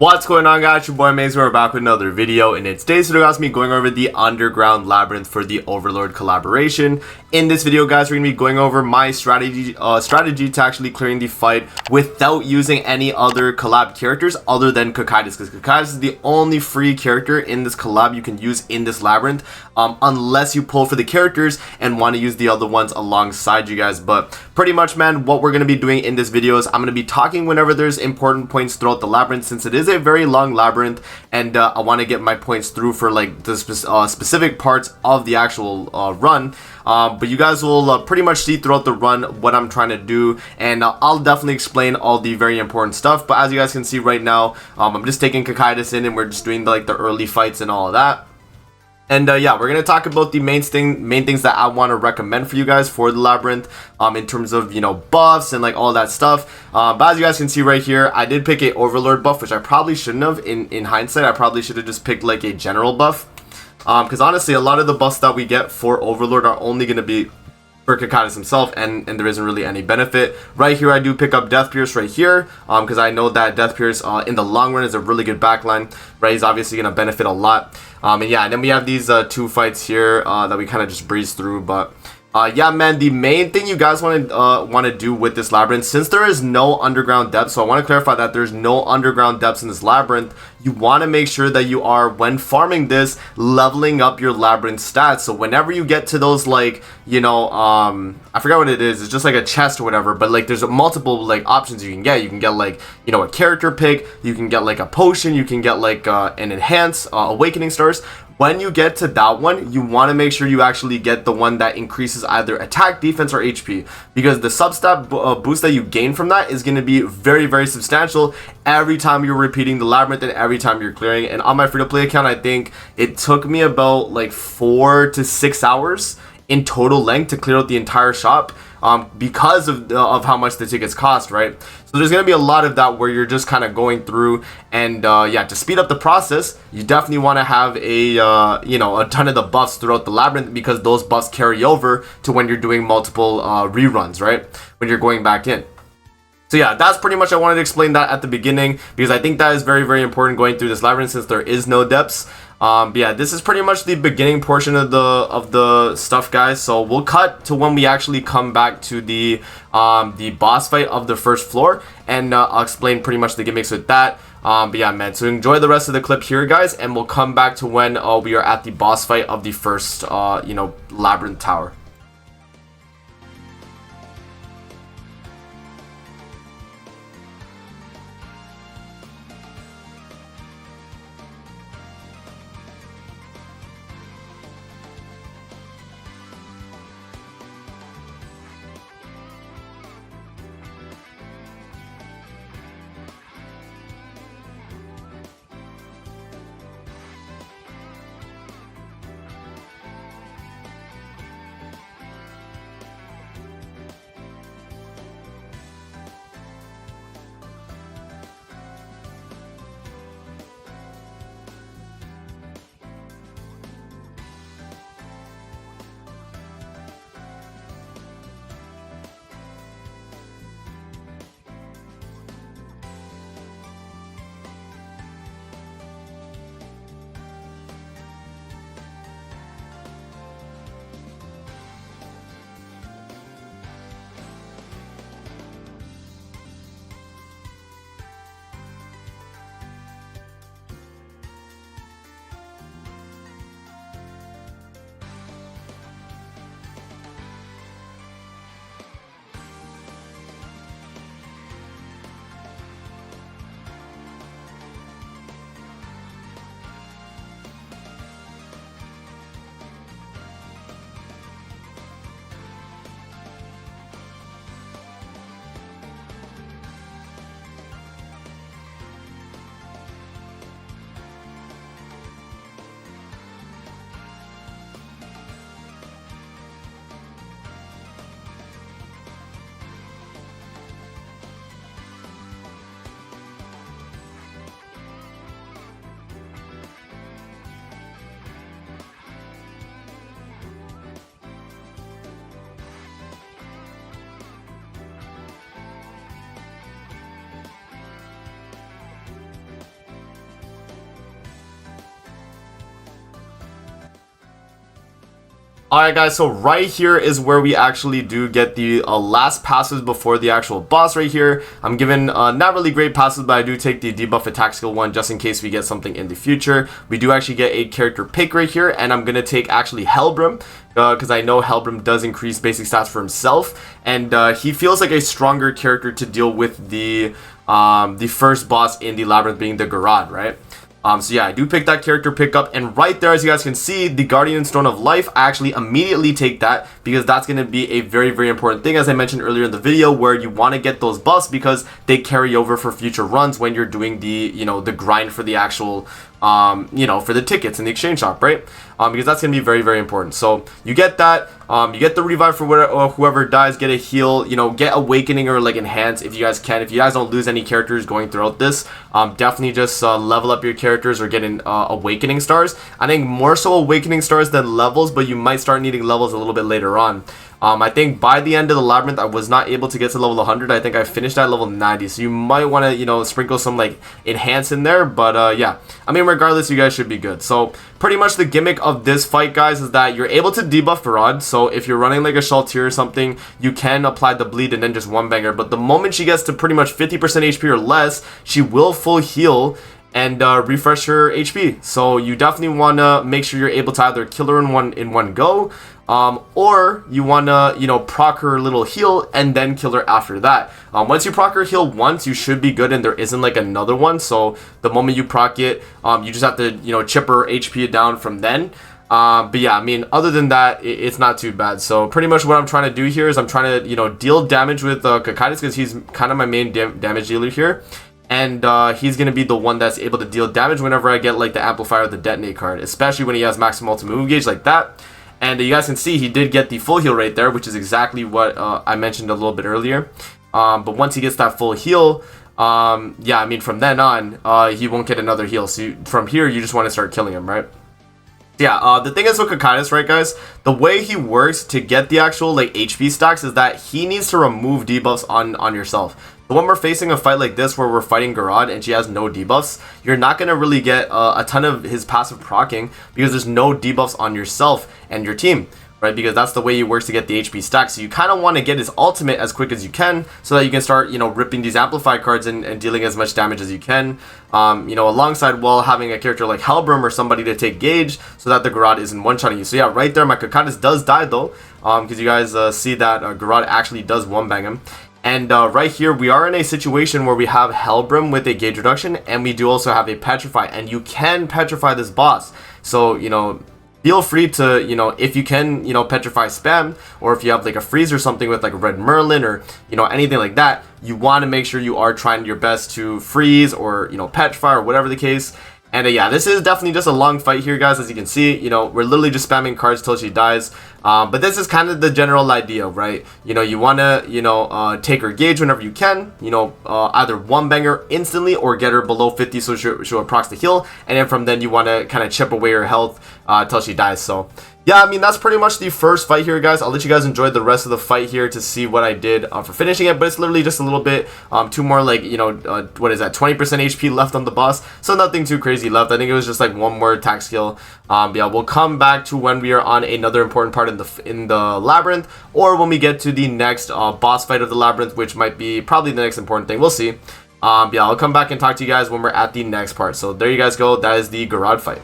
What's going on, guys? Your boy Maze. We're back with another video, and in today's video, guys, me going over the Underground Labyrinth for the Overlord collaboration. In this video, guys, we're gonna be going over my strategy to actually clearing the fight without using any other collab characters other than Cocytus, because Cocytus is the only free character in this collab you can use in this labyrinth, unless you pull for the characters and want to use the other ones alongside you guys. But pretty much, man, what we're gonna be doing in this video is I'm gonna be talking whenever there's important points throughout the labyrinth, since it is a very long labyrinth, and I want to get my points through for like the specific parts of the actual run. But you guys will pretty much see throughout the run what I'm trying to do, and I'll definitely explain all the very important stuff. But as you guys can see right now, I'm just taking Cocytus in, and we're just doing like the early fights and all of that. And yeah, we're gonna talk about the main things that I want to recommend for you guys for the labyrinth, in terms of, you know, buffs and like all that stuff. But as you guys can see right here, I did pick a Overlord buff, which I probably shouldn't have. In hindsight, I probably should have just picked like a general buff, because honestly, a lot of the buffs that we get for Overlord are only gonna be for Cocytus himself, and there isn't really any benefit. Right here, I do pick up Death Pierce right here, because I know that Death Pierce in the long run is a really good backline, right? He's obviously going to benefit a lot. And yeah, and then we have these two fights here that we kind of just breeze through. But yeah, man, the main thing you guys want to do with this labyrinth, since there is no underground depth, so I want to clarify that there's no underground depths in this labyrinth. You want to make sure that you are, when farming this, leveling up your labyrinth stats. So whenever you get to those, like, you know, I forgot what it is. It's just like a chest or whatever. But like, there's multiple like options you can get. You can get like, you know, a character pick. You can get like a potion. You can get like an enhance, awakening stars. When you get to that one, you want to make sure you actually get the one that increases either attack, defense, or HP, because the substat boost that you gain from that is going to be very, very substantial every time you're repeating the labyrinth and every time you're clearing. And on my free-to-play account, I think it took me about like 4 to 6 hours in total length to clear out the entire shop, because of how much the tickets cost, right? So there's going to be a lot of that where you're just kind of going through, and yeah, to speed up the process, you definitely want to have a you know, a ton of the buffs throughout the labyrinth, because those buffs carry over to when you're doing multiple reruns, right? When you're going back in. So yeah, that's pretty much, I wanted to explain that at the beginning, because I think that is very, very important going through this labyrinth, since there is no depths. But yeah, this is pretty much the beginning portion of the stuff, guys. So we'll cut to when we actually come back to the boss fight of the first floor, and I'll explain pretty much the gimmicks with that. But yeah, man, so enjoy the rest of the clip here, guys, and we'll come back to when we are at the boss fight of the first you know, labyrinth tower. Alright guys, so right here is where we actually do get the last passes before the actual boss right here. I'm given not really great passes, but I do take the debuff attack skill 1 just in case we get something in the future. We do actually get a character pick right here, and I'm going to take actually Helbrim. Because I know Helbrim does increase basic stats for himself, and he feels like a stronger character to deal with the first boss in the Labyrinth, being the Garad, right? So yeah, I do pick that character pickup, and right there, as you guys can see, the Guardian Stone of Life, I actually immediately take that because that's going to be a very, very important thing, as I mentioned earlier in the video, where you want to get those buffs because they carry over for future runs when you're doing the, the grind for the actual, for the tickets in the exchange shop, right? Because that's going to be very, very important. So you get that, you get the revive for whoever dies, get a heal, get awakening or like enhance if you guys can. If you guys don't lose any characters going throughout this, definitely just level up your characters or get in awakening stars. I think more so awakening stars than levels, but you might start needing levels a little bit later on. I think by the end of the Labyrinth, I was not able to get to level 100. I think I finished at level 90. So you might want to, sprinkle some like enhance in there. But yeah, I mean, regardless, you guys should be good. So pretty much the gimmick of this fight, guys, is that you're able to debuff Farad. So if you're running like a Shaltir or something, you can apply the bleed and then just one banger. But the moment she gets to pretty much 50% HP or less, she will full heal and refresh her HP. So you definitely want to make sure you're able to either kill her in one go, or you want to, proc her little heal and then kill her after that. Once you proc her heal once, you should be good, and there isn't like another one. So the moment you proc it, you just have to, chip her HP down from then. But yeah, I mean, other than that, it's not too bad. So pretty much what I'm trying to do here is I'm trying to, deal damage with Kakaitis, because he's kind of my main damage dealer here. And he's going to be the one that's able to deal damage whenever I get like the Amplifier or the Detonate card, especially when he has maximum ultimate move gauge like that. And you guys can see he did get the full heal right there, which is exactly what I mentioned a little bit earlier. But once he gets that full heal, yeah, I mean, from then on, he won't get another heal. So from here, you just want to start killing him, right? Yeah, the thing is with Kakaitis, right, guys, the way he works to get the actual like HP stacks is that he needs to remove debuffs on yourself. But when we're facing a fight like this where we're fighting Garad and she has no debuffs, you're not going to really get a ton of his passive proccing because there's no debuffs on yourself and your team, right? Because that's the way he works to get the HP stack. So you kind of want to get his ultimate as quick as you can so that you can start, ripping these Amplify cards and dealing as much damage as you can, alongside while having a character like Helbrim or somebody to take gauge so that the Garad isn't one-shotting you. So yeah, right there, my Kakaitis does die though, because you guys see that Garad actually does one-bang him. And right here, we are in a situation where we have Helbrim with a gauge reduction, and we do also have a Petrify, and you can Petrify this boss. So, feel free to, if you can, Petrify spam, or if you have like a freeze or something with like a Red Merlin or, anything like that, you want to make sure you are trying your best to freeze or, Petrify or whatever the case. And yeah, this is definitely just a long fight here, guys. As you can see, we're literally just spamming cards till she dies. But this is kind of the general idea, right? You want to, take her gauge whenever you can. Either one banger instantly or get her below 50 so she'll procs the heal. And then from then, you want to kind of chip away her health till she dies. So yeah, I mean, that's pretty much the first fight here, guys. I'll let you guys enjoy the rest of the fight here to see what I did for finishing it. But it's literally just a little bit, two more, like, what is that, 20% HP left on the boss. So nothing too crazy left. I think it was just like one more attack skill. Yeah, we'll come back to when we are on another important part in the Labyrinth, or when we get to the next boss fight of the Labyrinth, which might be probably the next important thing. We'll see. Yeah, I'll come back and talk to you guys when we're at the next part. So there you guys go. That is the Garad fight.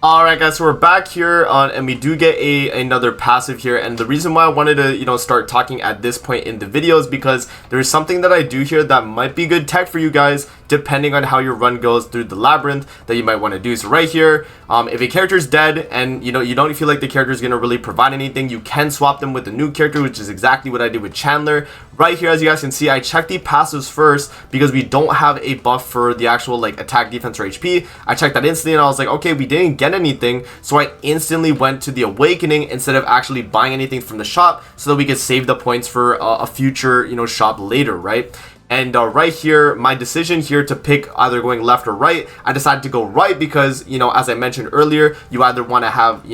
Alright guys, so we're back here and we do get another passive here, and the reason why I wanted to start talking at this point in the video is because there's something that I do here that might be good tech for you guys depending on how your run goes through the labyrinth that you might want to do. So right here, if a character is dead and you don't feel like the character is going to really provide anything, you can swap them with a new character, which is exactly what I did with Chandler. Right here, as you guys can see, I checked the passives first because we don't have a buff for the actual like attack, defense, or HP. I checked that instantly and I was like, okay, we didn't get anything, so I instantly went to the awakening instead of actually buying anything from the shop so that we could save the points for a future shop later, right? And right here, my decision here to pick either going left or right, I decided to go right because, as I mentioned earlier, you either want to have,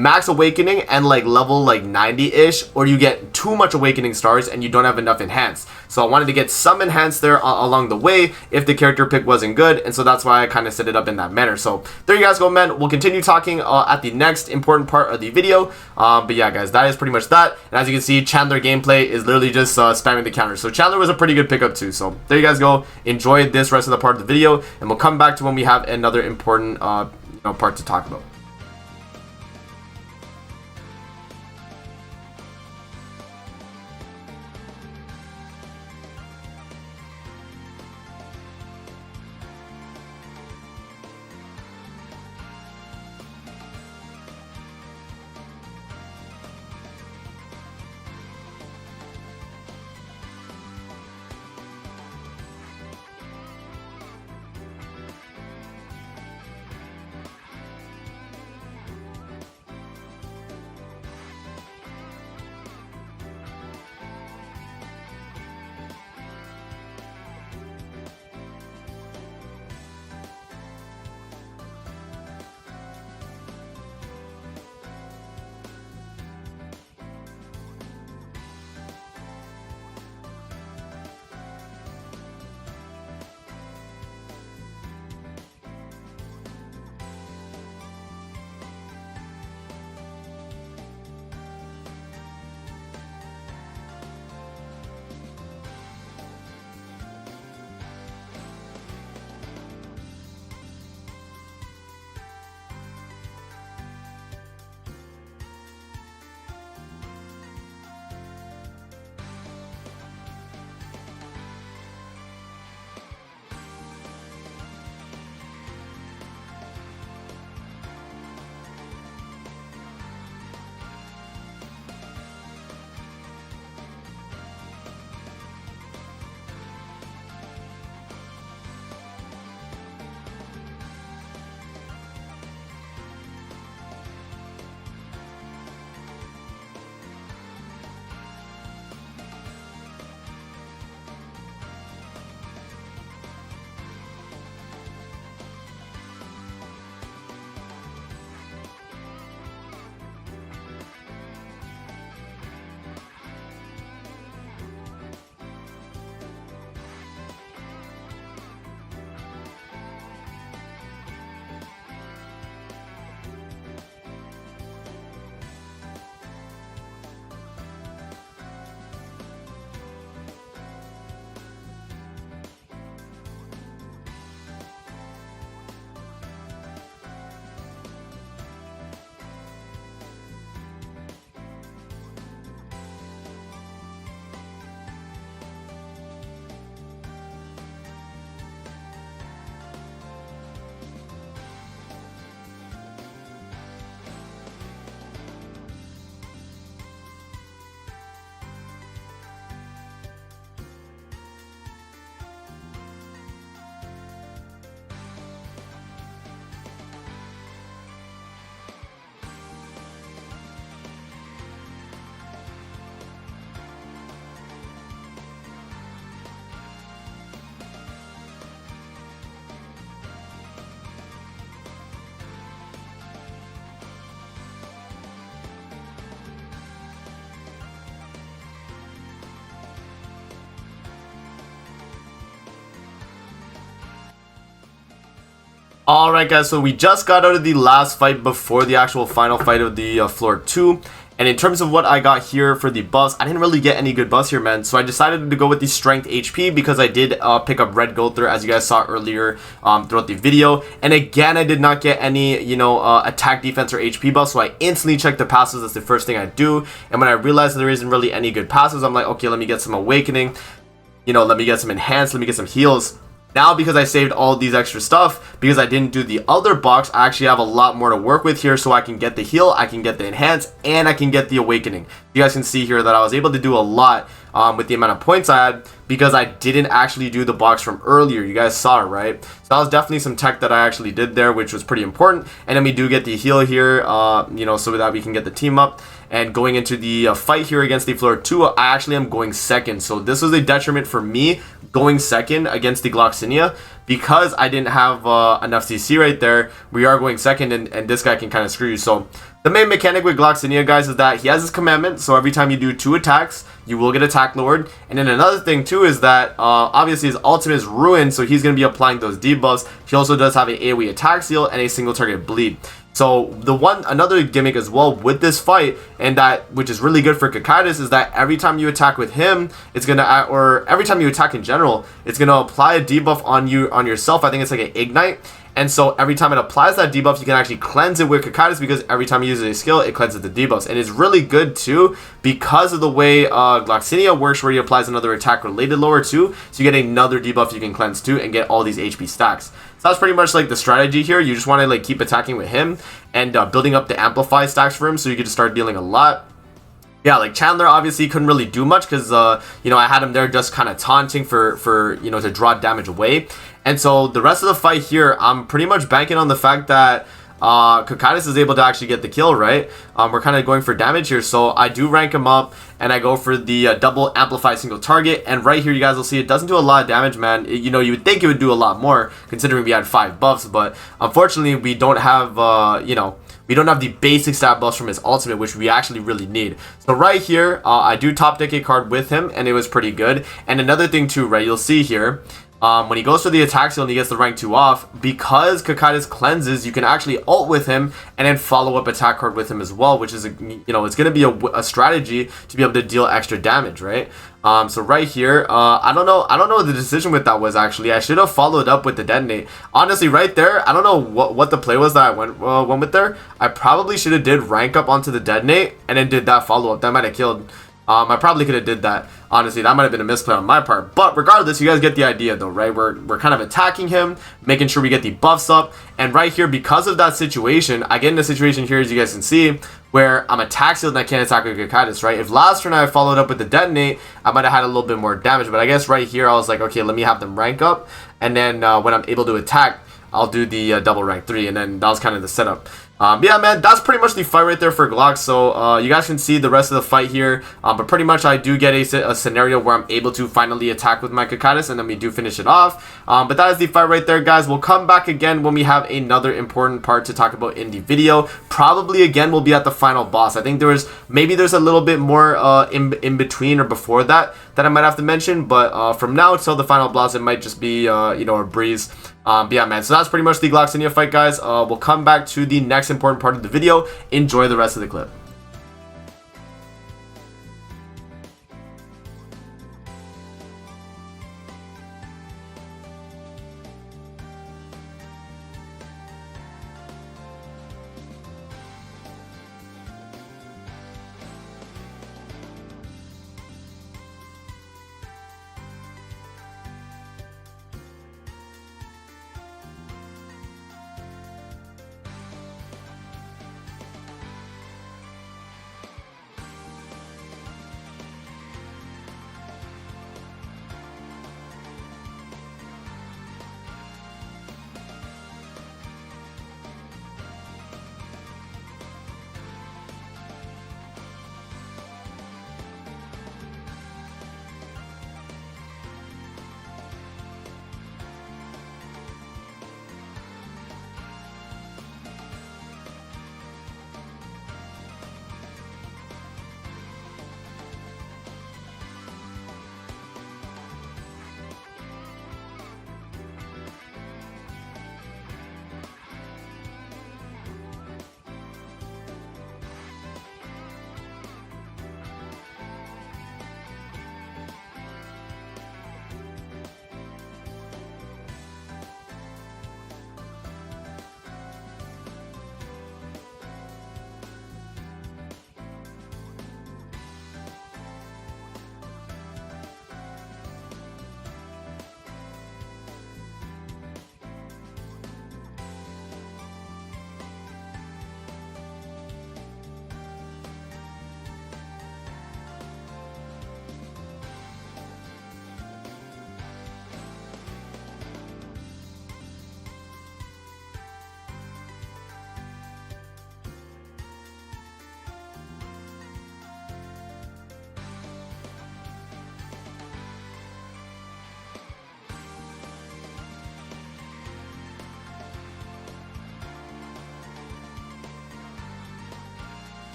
max awakening and like level like 90-ish, or you get too much awakening stars and you don't have enough enhanced. So I wanted to get some enhanced there along the way if the character pick wasn't good, and so that's why I kind of set it up in that manner. So there you guys go, man. We'll continue talking at the next important part of the video, but yeah guys, that is pretty much that. And as you can see, Chandler gameplay is literally just spamming the counter, so Chandler was a pretty good pickup too. So there you guys go. Enjoy this rest of the part of the video, and we'll come back to when we have another important part to talk about. Alright guys, so we just got out of the last fight before the actual final fight of the floor 2, And in terms of what I got here for the buffs, I didn't really get any good buffs here, man. So I decided to go with the strength HP because I did pick up red gold there, as you guys saw earlier throughout the video. And again, I did not get any, you know, attack, defense, or HP buffs. So I instantly checked the passives. That's the first thing I do. And when I realized there isn't really any good passives, I'm like, okay, let me get some awakening. You know, let me get some enhanced, let me get some heals. Now, because I saved all these extra stuff, because I didn't do the other box, I actually have a lot more to work with here, so I can get the heal, I can get the enhance, and I can get the awakening. You guys can see here that I was able to do a lot with the amount of points I had, because I didn't actually do the box from earlier. You guys saw it, right? So that was definitely some tech that I actually did there, which was pretty important. And then we do get the heal here, you know, so that we can get the team up. And going into the fight here against the floor 2, I actually am going second. So this was a detriment for me going second against the Gloxinia, because I didn't have enough CC right there. We are going second, and this guy can kind of screw you. So the main mechanic with Gloxinia, guys, is that he has his commandment. So every time you do 2 attacks, you will get attack lowered. And then another thing too is that obviously his ultimate is ruined, so he's going to be applying those debuffs. He also does have an AoE attack seal and a single target bleed. So another gimmick as well with this fight, and that which is really good for Cocytus, is that every time you attack with him, it's gonna, or every time you attack in general, it's gonna apply a debuff on yourself. I think it's like an ignite. And so every time it applies that debuff, you can actually cleanse it with Cocytus, because every time you use a skill, it cleanses the debuffs. And it's really good too because of the way Gloxinia works, where he applies another attack related lower too. So you get another debuff you can cleanse too and get all these HP stacks. So that's pretty much like the strategy here. You just want to like keep attacking with him and building up the amplify stacks for him, so you can just start dealing a lot. Yeah, like Chandler obviously couldn't really do much because you know, I had him there just kind of taunting for you know, to draw damage away. And so the rest of the fight here, I'm pretty much banking on the fact that Cocytus is able to actually get the kill, right? We're kind of going for damage here, so I do rank him up and I go for the double amplify single target. And right here, you guys will see it doesn't do a lot of damage, man. You know, you would think it would do a lot more considering we had 5 buffs, but unfortunately we don't have you know, we don't have the basic stat buffs from his ultimate, which we actually really need. So right here, I do top deck a card with him, and it was pretty good. And another thing too, right, you'll see here, when he goes for the attack seal and he gets the rank 2 off, because Cocytus cleanses, you can actually ult with him and then follow up attack card with him as well, which is, you know, it's going to be a strategy to be able to deal extra damage, right? So right here, I don't know what the decision with that was actually. I should have followed up with the detonate. Honestly, right there, I don't know what the play was that I went with there. I probably should have did rank up onto the detonate and then did that follow up. That might have killed. I probably could have did that. Honestly, that might have been a misplay on my part. But regardless, you guys get the idea though, right? We're kind of attacking him, making sure we get the buffs up. And right here, because of that situation, I get in a situation here, as you guys can see, where I'm attack sealed and I can't attack with Cocytus, right? If last turn I followed up with the detonate, I might have had a little bit more damage. But I guess right here, I was like, okay, let me have them rank up. And then when I'm able to attack, I'll do the double rank 3. And then that was kind of the setup. Yeah, man, that's pretty much the fight right there for Glock. So you guys can see the rest of the fight here, but pretty much I do get a scenario where I'm able to finally attack with my Cocytus, and then we do finish it off. But that is the fight right there, guys. We'll come back again when we have another important part to talk about in the video. Probably again we'll be at the final boss. I think there's a little bit more in between or before that I might have to mention, but from now till the final boss, it might just be you know, a breeze. But yeah, man, so that's pretty much the Gloxinia fight, guys. We'll come back to the next important part of the video. Enjoy the rest of the clip.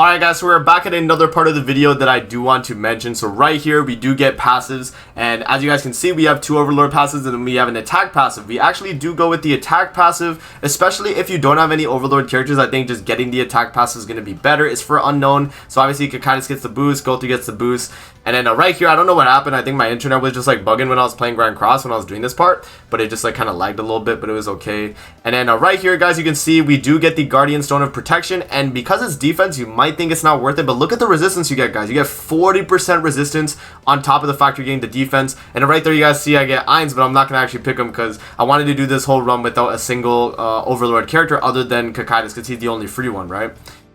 Alright guys, so we're back at another part of the video that I do want to mention. So right here we do get passives, and as you guys can see we have 2 Overlord passives and then we have an attack passive. We actually do go with the attack passive, especially if you don't have any Overlord characters. I think just getting the attack passive is going to be better. It's for unknown, so obviously Kakaitis gets the boost, Goku gets the boost. And then right here, I don't know what happened. I think my internet was just like bugging when I was playing Grand Cross when I was doing this part, but it just like kind of lagged a little bit, but it was okay. And then right here guys, you can see we do get the Guardian Stone of Protection, and because it's defense you might think it's not worth it, but look at the resistance you get guys. You get 40% resistance on top of the fact you're getting the defense. And right there you guys see I get Ainz, but I'm not gonna actually pick him because I wanted to do this whole run without a single Overlord character other than Kakaitis, because he's the only free one, right?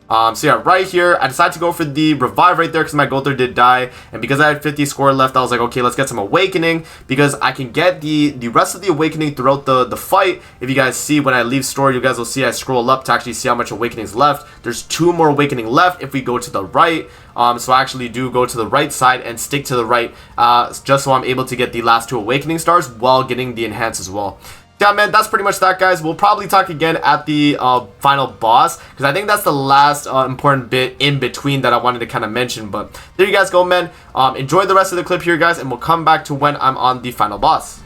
So yeah, right here, I decided to go for the revive right there because my Gothar did die, and because I had 50 score left, I was like, okay, let's get some awakening, because I can get the rest of the awakening throughout the fight. If you guys see when I leave store, you guys will see I scroll up to actually see how much awakening is left. There's 2 more awakening left if we go to the right. So I actually do go to the right side and stick to the right, just so I'm able to get the last 2 awakening stars while getting the enhance as well. Yeah, man, that's pretty much that, guys. We'll probably talk again at the final boss, because I think that's the last important bit in between that I wanted to kind of mention. But there you guys go, man. Enjoy the rest of the clip here, guys, and we'll come back to when I'm on the final boss.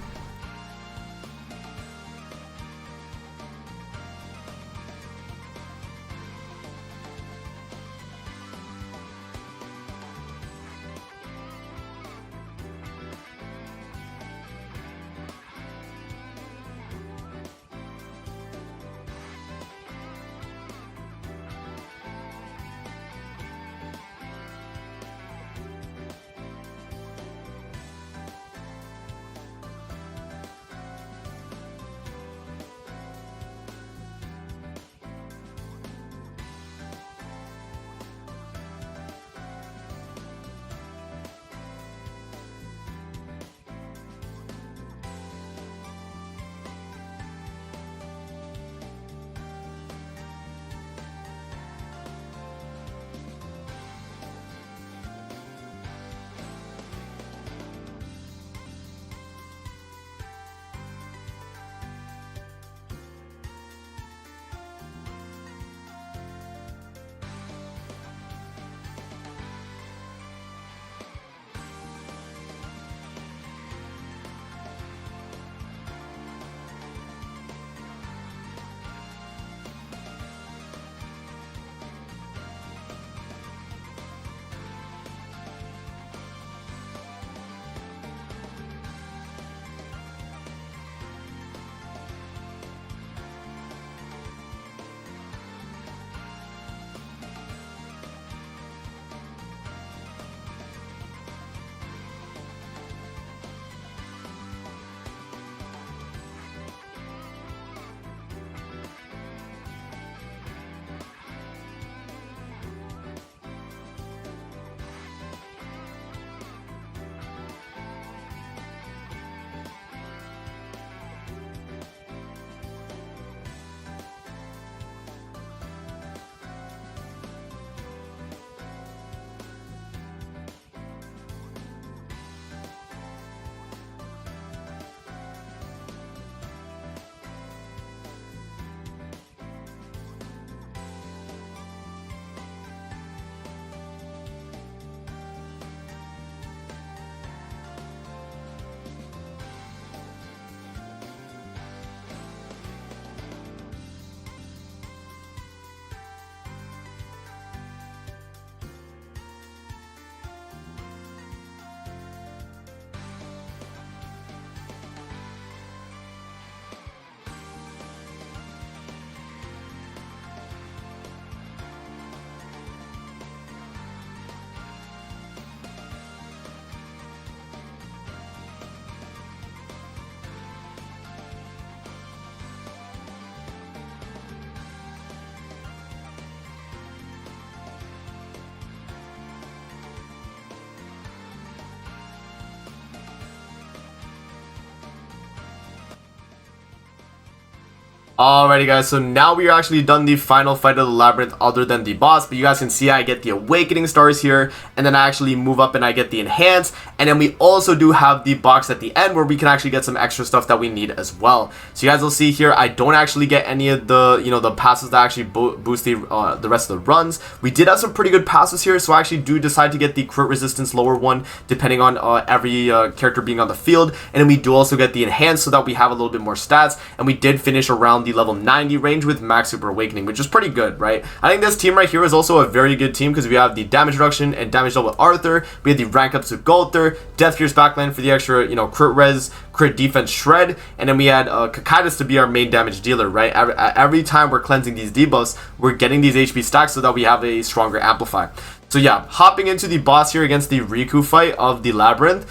Alrighty guys, so now we are actually done the final fight of the labyrinth other than the boss, but you guys can see I get the awakening stars here, and then I actually move up and I get the enhance, and then we also do have the box at the end where we can actually get some extra stuff that we need as well. So you guys will see here I don't actually get any of the, the passes that actually boost the rest of the runs. We did have some pretty good passes here, so I actually do decide to get the crit resistance lower one depending on every character being on the field, and then we do also get the enhance so that we have a little bit more stats, and we did finish around the level 90 range with max super awakening, which is pretty good, right? I think this team right here is also a very good team because we have the damage reduction and damage double with Arthur, we have the rank ups with Gunther, Death Fierce backline for the extra crit res, crit defense shred, and then we had Cocytus to be our main damage dealer, right? Every time we're cleansing these debuffs, we're getting these HP stacks so that we have a stronger amplify. So yeah, hopping into the boss here against the Riku fight of the Labyrinth,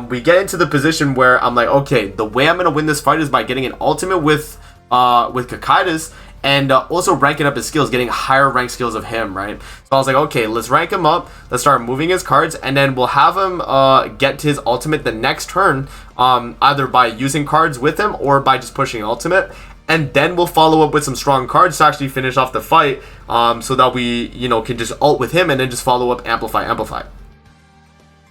we get into the position where I'm like, okay, the way I'm gonna win this fight is by getting an ultimate with Cocytus, and also ranking up his skills, getting higher rank skills of him, right? So I was like, okay, let's rank him up, let's start moving his cards, and then we'll have him get to his ultimate the next turn, either by using cards with him or by just pushing ultimate, and then we'll follow up with some strong cards to actually finish off the fight, so that we can just ult with him and then just follow up amplify.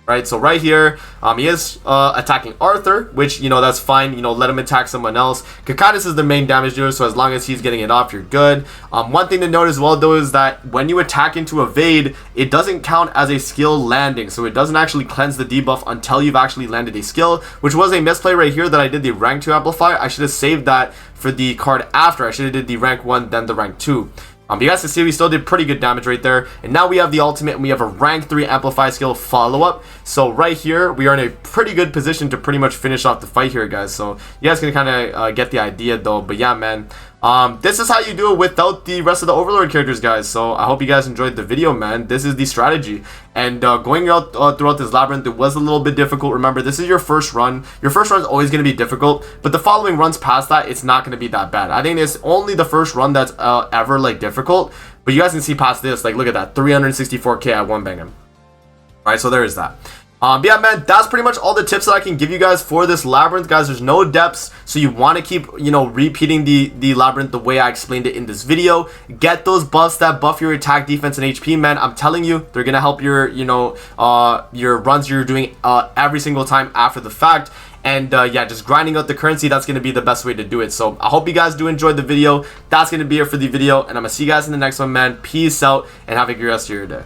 Right, so right here, he is attacking Arthur, which, that's fine. Let him attack someone else. Cocytus is the main damage dealer, so as long as he's getting it off, you're good. One thing to note as well, though, is that when you attack into evade, it doesn't count as a skill landing, so it doesn't actually cleanse the debuff until you've actually landed a skill, which was a misplay right here that I did the rank 2 amplify. I should have saved that for the card after. I should have did the rank 1, then the rank 2. You guys can see we still did pretty good damage right there, and now we have the ultimate and we have a rank 3 amplify skill follow-up. So right here we are in a pretty good position to pretty much finish off the fight here, guys. So you guys can kind of get the idea though. But yeah, man, this is how you do it without the rest of the Overlord characters, guys. So I hope you guys enjoyed the video, man. This is the strategy, and going out throughout this labyrinth, it was a little bit difficult. Remember, this is your first run. Your first run is always going to be difficult, but the following runs past that, it's not going to be that bad. I think it's only the first run that's ever like difficult, but you guys can see past this, like, look at that, 364k I one bang him. All right, so there is that. But yeah, man, that's pretty much all the tips that I can give you guys for this labyrinth, guys. There's no depths, so you want to keep, repeating the labyrinth the way I explained it in this video. Get those buffs that buff your attack, defense, and HP, man. I'm telling you, they're gonna help your, your runs you're doing every single time after the fact. And yeah, just grinding out the currency, that's going to be the best way to do it. So I hope you guys do enjoy the video. That's going to be it for the video, and I'm going to see you guys in the next one, man. Peace out, and have a great rest of your day.